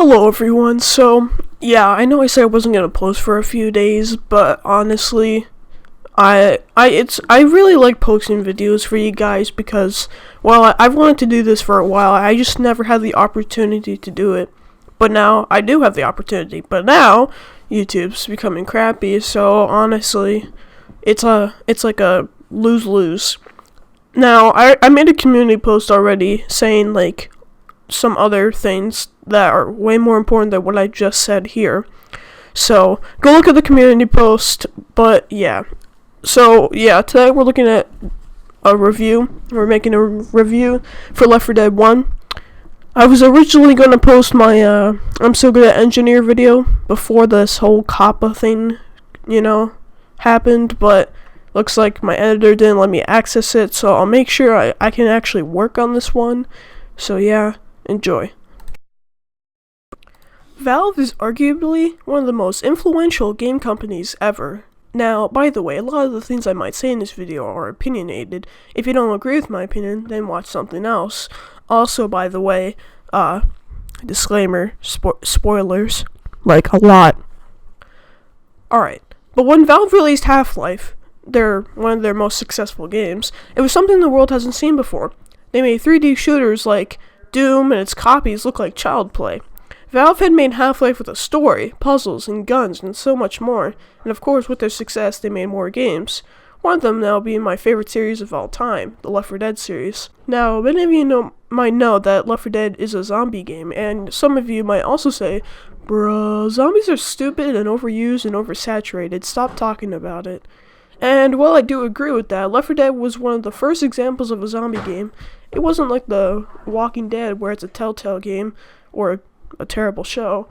Hello everyone. So, yeah, I know I said I wasn't gonna post for a few days, but honestly, I really like posting videos for you guys because, well, I've wanted to do this for a while. I just never had the opportunity to do it. But now I do have the opportunity. But now YouTube's becoming crappy, so honestly, it's like a lose-lose. Now, I made a community post already saying like some other things that are way more important than what I just said here. So, go look at the community post, but yeah. So, yeah, today we're looking at a review. We're making a review for Left 4 Dead 1. I was originally going to post my I'm So Good at Engineer video before this whole COPPA thing, happened, but looks like my editor didn't let me access it, so I'll make sure I can actually work on this one. So yeah, enjoy. Valve is arguably one of the most influential game companies ever. Now, by the way, a lot of the things I might say in this video are opinionated. If you don't agree with my opinion, then watch something else. Also, by the way, disclaimer, spoilers, like a lot. Alright, but when Valve released Half-Life, one of their most successful games, it was something the world hasn't seen before. They made 3D shooters like Doom and its copies look like child play. Valve had made Half-Life with a story, puzzles, and guns, and so much more, and of course with their success they made more games. One of them now being my favorite series of all time, the Left 4 Dead series. Now, many of you might know that Left 4 Dead is a zombie game, and some of you might also say, bruh, zombies are stupid and overused and oversaturated, stop talking about it. And while I do agree with that, Left 4 Dead was one of the first examples of a zombie game. It wasn't like The Walking Dead where it's a Telltale game, or a terrible show.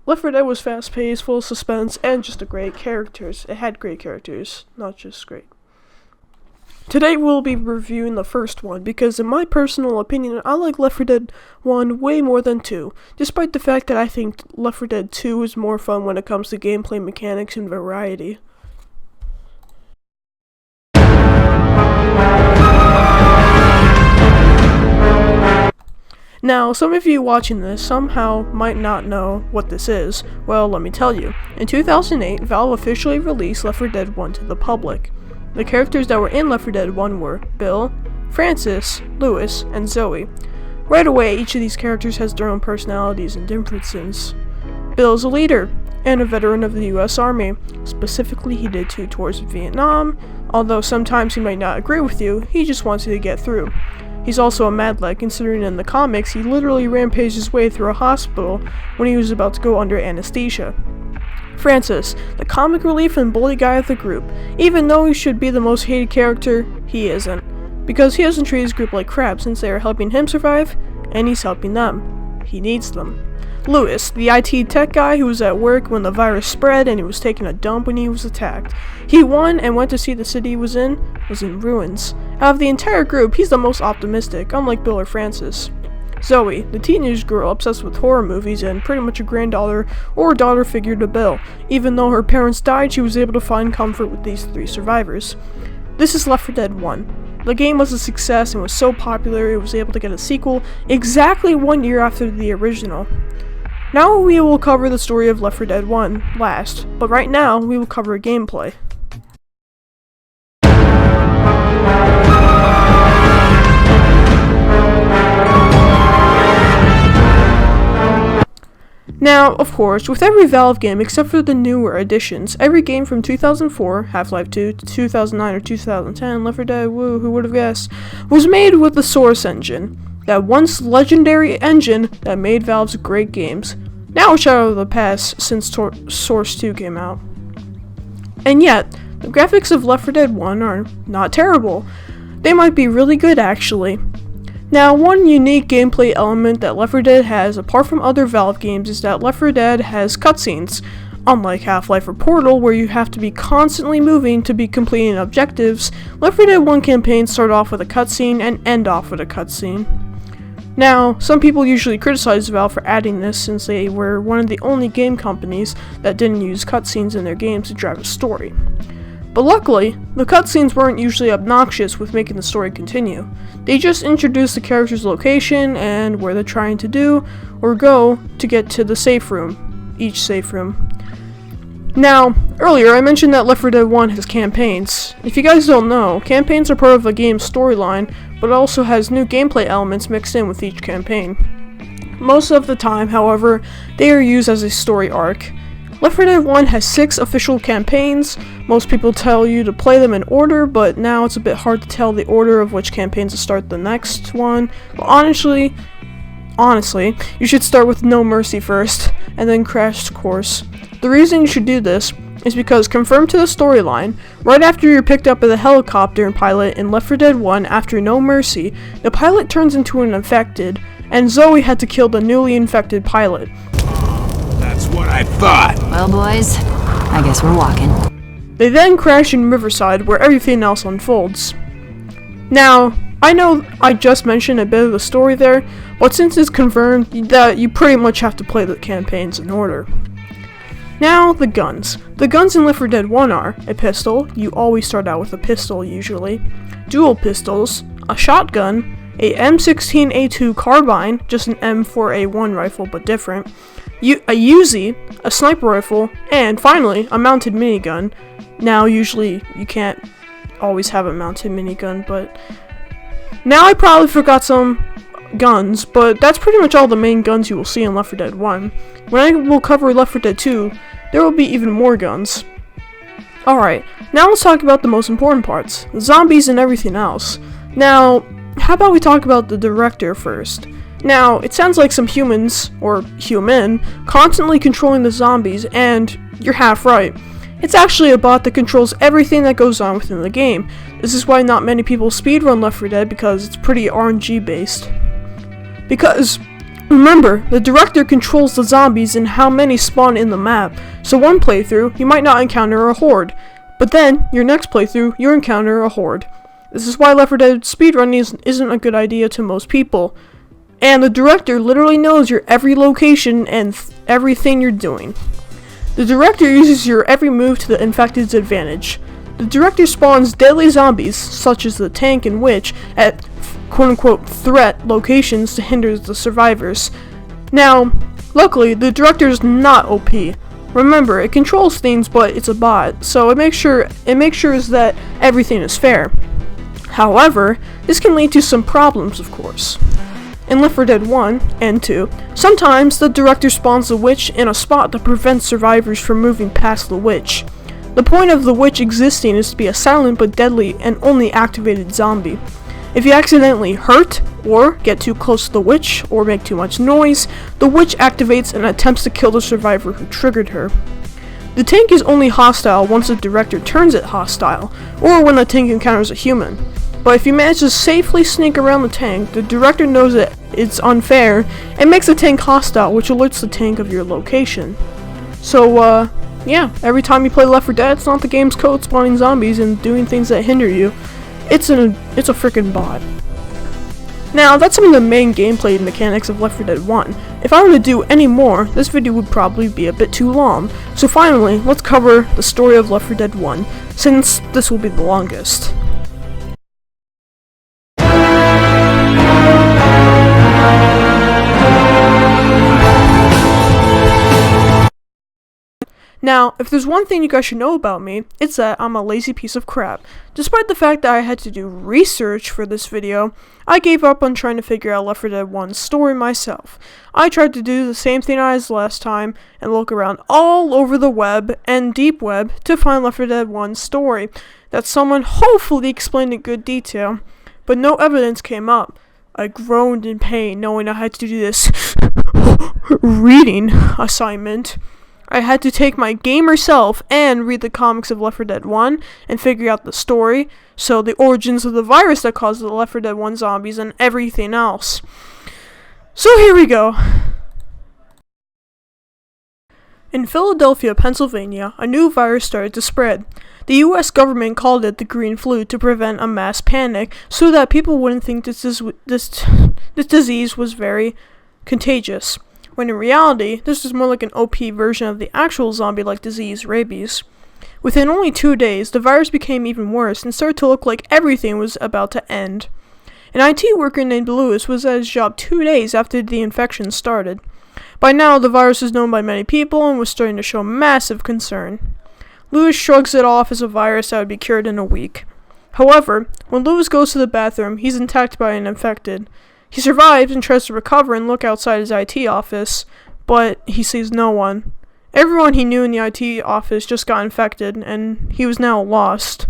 Left 4 Dead was fast-paced, full of suspense, and just great characters. It had great characters, not just great. Today we'll be reviewing the first one, because in my personal opinion, I like Left 4 Dead 1 way more than 2, despite the fact that I think Left 4 Dead 2 is more fun when it comes to gameplay mechanics and variety. Now, some of you watching this somehow might not know what this is. Well, let me tell you. In 2008, Valve officially released Left 4 Dead 1 to the public. The characters that were in Left 4 Dead 1 were Bill, Francis, Louis, and Zoe. Right away, each of these characters has their own personalities and differences. Bill is a leader and a veteran of the US Army. Specifically, he did too towards Vietnam, although sometimes he might not agree with you, he just wants you to get through. He's also a mad lad, considering in the comics he literally rampaged his way through a hospital when he was about to go under anesthesia. Francis, the comic relief and bully guy of the group. Even though he should be the most hated character, he isn't. Because he doesn't treat his group like crap since they are helping him survive, and he's helping them. He needs them. Louis, the IT tech guy who was at work when the virus spread and he was taking a dump when he was attacked. He won and went to see the city he was in ruins. Out of the entire group, he's the most optimistic, unlike Bill or Francis. Zoe, the teenage girl obsessed with horror movies and pretty much a granddaughter or daughter figure to Bill. Even though her parents died, she was able to find comfort with these three survivors. This is Left 4 Dead 1. The game was a success and was so popular it was able to get a sequel exactly 1 year after the original. Now we will cover the story of Left 4 Dead 1 last, but right now we will cover gameplay. Now, of course, with every Valve game except for the newer editions, every game from 2004, Half-Life 2, to 2009 or 2010, Left 4 Dead, woo, who would have guessed, was made with the Source engine. That once legendary engine that made Valve's great games. Now a shadow of the past since Source 2 came out. And yet, the graphics of Left 4 Dead 1 are not terrible. They might be really good actually. Now, one unique gameplay element that Left 4 Dead has apart from other Valve games is that Left 4 Dead has cutscenes. Unlike Half-Life or Portal, where you have to be constantly moving to be completing objectives, Left 4 Dead 1 campaigns start off with a cutscene and end off with a cutscene. Now, some people usually criticize Valve for adding this since they were one of the only game companies that didn't use cutscenes in their games to drive a story. But luckily, the cutscenes weren't usually obnoxious with making the story continue. They just introduced the character's location and where they're trying to do or go to get to the safe room, each safe room. Now, earlier I mentioned that Left 4 Dead 1 has campaigns. If you guys don't know, campaigns are part of a game's storyline, but it also has new gameplay elements mixed in with each campaign. Most of the time, however, they are used as a story arc. Left 4 Dead 1 has 6 official campaigns. Most people tell you to play them in order, but now it's a bit hard to tell the order of which campaigns to start the next one. But honestly, you should start with No Mercy first, and then Crash Course. The reason you should do this is because, confirmed to the storyline, right after you're picked up by the helicopter and pilot in Left 4 Dead 1 after No Mercy, the pilot turns into an infected, and Zoe had to kill the newly infected pilot. That's what I thought. Well, boys, I guess we're walking. They then crash in Riverside, where everything else unfolds. Now, I know I just mentioned a bit of the story there, but since it's confirmed that you pretty much have to play the campaigns in order. Now, the guns. The guns in Left 4 Dead 1 are a pistol, you always start out with a pistol usually, dual pistols, a shotgun, a M16A2 carbine, just an M4A1 rifle but different, a Uzi, a sniper rifle, and finally, a mounted minigun. Now, usually, you can't always have a mounted minigun, but now I probably forgot some guns, but that's pretty much all the main guns you will see in Left 4 Dead 1. When I will cover Left 4 Dead 2, there will be even more guns. Alright, now let's talk about the most important parts, the zombies and everything else. Now, how about we talk about the director first? Now, it sounds like some humans, or human, constantly controlling the zombies, and you're half right. It's actually a bot that controls everything that goes on within the game. This is why not many people speedrun Left 4 Dead, because it's pretty RNG based. Because, remember, the director controls the zombies and how many spawn in the map, so one playthrough, you might not encounter a horde, but then, your next playthrough, you encounter a horde. This is why Left 4 Dead speedrunning isn't a good idea to most people. And the director literally knows your every location and everything you're doing. The director uses your every move to the infected's advantage. The director spawns deadly zombies, such as the tank and witch, at quote-unquote threat locations to hinder the survivors. Now, luckily, the director is not OP. Remember, it controls things, but it's a bot, so it makes sure that everything is fair. However, this can lead to some problems, of course. In Left 4 Dead 1 and 2, sometimes the director spawns the witch in a spot that prevents survivors from moving past the witch. The point of the witch existing is to be a silent but deadly and only activated zombie. If you accidentally hurt, or get too close to the witch, or make too much noise, the witch activates and attempts to kill the survivor who triggered her. The tank is only hostile once the director turns it hostile, or when the tank encounters a human. But if you manage to safely sneak around the tank, the director knows that it's unfair and makes the tank hostile, which alerts the tank of your location. So, yeah, every time you play Left 4 Dead, it's not the game's code spawning zombies and doing things that hinder you. It's a freaking bot. Now, that's some of the main gameplay mechanics of Left 4 Dead 1. If I were to do any more, this video would probably be a bit too long. So finally, let's cover the story of Left 4 Dead 1, since this will be the longest. Now, if there's one thing you guys should know about me, it's that I'm a lazy piece of crap. Despite the fact that I had to do research for this video, I gave up on trying to figure out Left 4 Dead 1's story myself. I tried to do the same thing as last time, and look around all over the web and deep web to find Left 4 Dead 1's story, that someone hopefully explained in good detail, but no evidence came up. I groaned in pain knowing I had to do this reading assignment. I had to take my gamer self and read the comics of Left 4 Dead 1 and figure out the story, so the origins of the virus that caused the Left 4 Dead 1 zombies and everything else. So here we go. In Philadelphia, Pennsylvania, a new virus started to spread. The US government called it the green flu to prevent a mass panic so that people wouldn't think this disease was very contagious, when in reality, this is more like an OP version of the actual zombie-like disease, rabies. Within only 2 days, the virus became even worse and started to look like everything was about to end. An IT worker named Lewis was at his job 2 days after the infection started. By now, the virus was known by many people and was starting to show massive concern. Lewis shrugs it off as a virus that would be cured in a week. However, when Lewis goes to the bathroom, he's attacked by an infected. He survives and tries to recover and look outside his IT office, but he sees no one. Everyone he knew in the IT office just got infected, and he was now lost.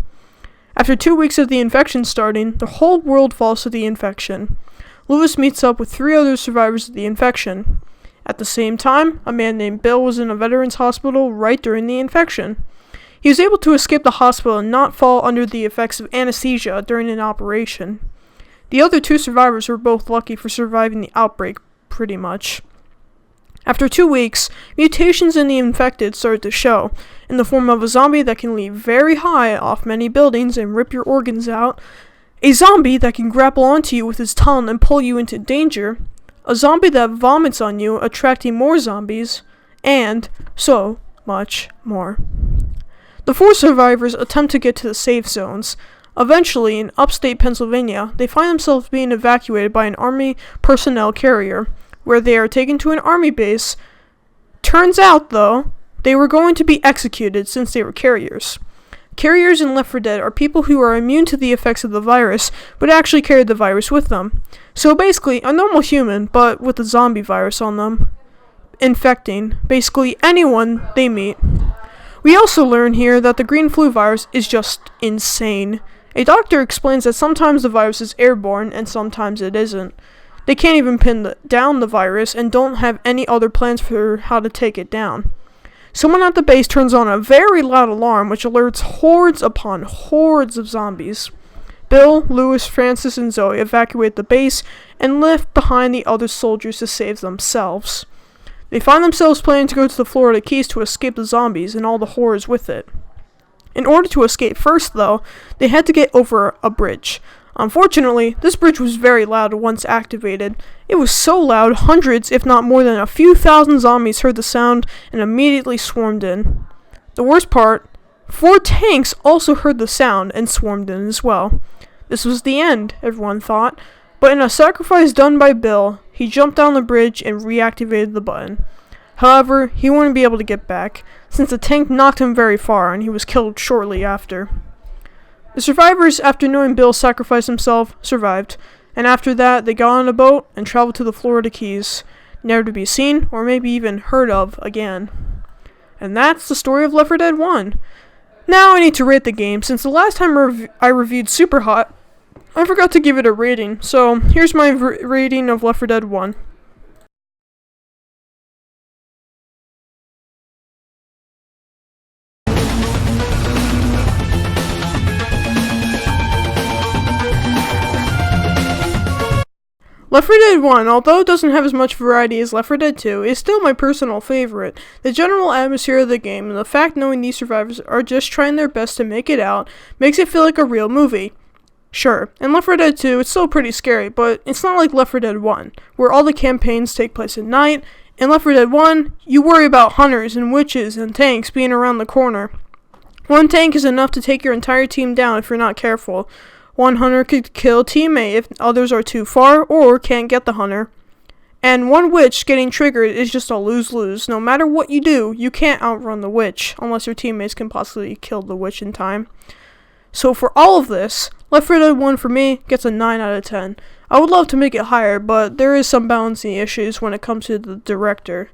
After 2 weeks of the infection starting, the whole world falls to the infection. Lewis meets up with 3 other survivors of the infection. At the same time, a man named Bill was in a veterans hospital right during the infection. He was able to escape the hospital and not fall under the effects of anesthesia during an operation. The other 2 survivors were both lucky for surviving the outbreak, pretty much. After 2 weeks, mutations in the infected started to show, in the form of a zombie that can leap very high off many buildings and rip your organs out, a zombie that can grapple onto you with his tongue and pull you into danger, a zombie that vomits on you, attracting more zombies, and so much more. The 4 survivors attempt to get to the safe zones. Eventually, in upstate Pennsylvania, they find themselves being evacuated by an army personnel carrier, where they are taken to an army base. Turns out, though, they were going to be executed since they were carriers. Carriers in Left 4 Dead are people who are immune to the effects of the virus, but actually carried the virus with them. So basically, a normal human, but with a zombie virus on them, infecting basically anyone they meet. We also learn here that the green flu virus is just insane. A doctor explains that sometimes the virus is airborne and sometimes it isn't. They can't even pin down the virus and don't have any other plans for how to take it down. Someone at the base turns on a very loud alarm which alerts hordes upon hordes of zombies. Bill, Lewis, Francis, and Zoe evacuate the base and left behind the other soldiers to save themselves. They find themselves planning to go to the Florida Keys to escape the zombies and all the horrors with it. In order to escape first, though, they had to get over a bridge. Unfortunately, this bridge was very loud once activated. It was so loud, hundreds, if not more than a few thousand zombies heard the sound and immediately swarmed in. The worst part, 4 tanks also heard the sound and swarmed in as well. This was the end, everyone thought, but in a sacrifice done by Bill, he jumped down the bridge and reactivated the button. However, he wouldn't be able to get back, since the tank knocked him very far and he was killed shortly after. The survivors, after knowing Bill sacrificed himself, survived, and after that they got on a boat and traveled to the Florida Keys, never to be seen or maybe even heard of again. And that's the story of Left 4 Dead 1. Now I need to rate the game, since the last time I reviewed Superhot, I forgot to give it a rating, so here's my rating of Left 4 Dead 1. Left 4 Dead 1, although it doesn't have as much variety as Left 4 Dead 2, is still my personal favorite. The general atmosphere of the game and the fact knowing these survivors are just trying their best to make it out makes it feel like a real movie. Sure, in Left 4 Dead 2, it's still pretty scary, but it's not like Left 4 Dead 1, where all the campaigns take place at night. In Left 4 Dead 1, you worry about hunters and witches and tanks being around the corner. One tank is enough to take your entire team down if you're not careful. One hunter could kill a teammate if others are too far or can't get the hunter. And one witch getting triggered is just a lose-lose. No matter what you do, you can't outrun the witch, unless your teammates can possibly kill the witch in time. So for all of this, Left 4 Dead 1 for me gets a 9 out of 10. I would love to make it higher, but there is some balancing issues when it comes to the director.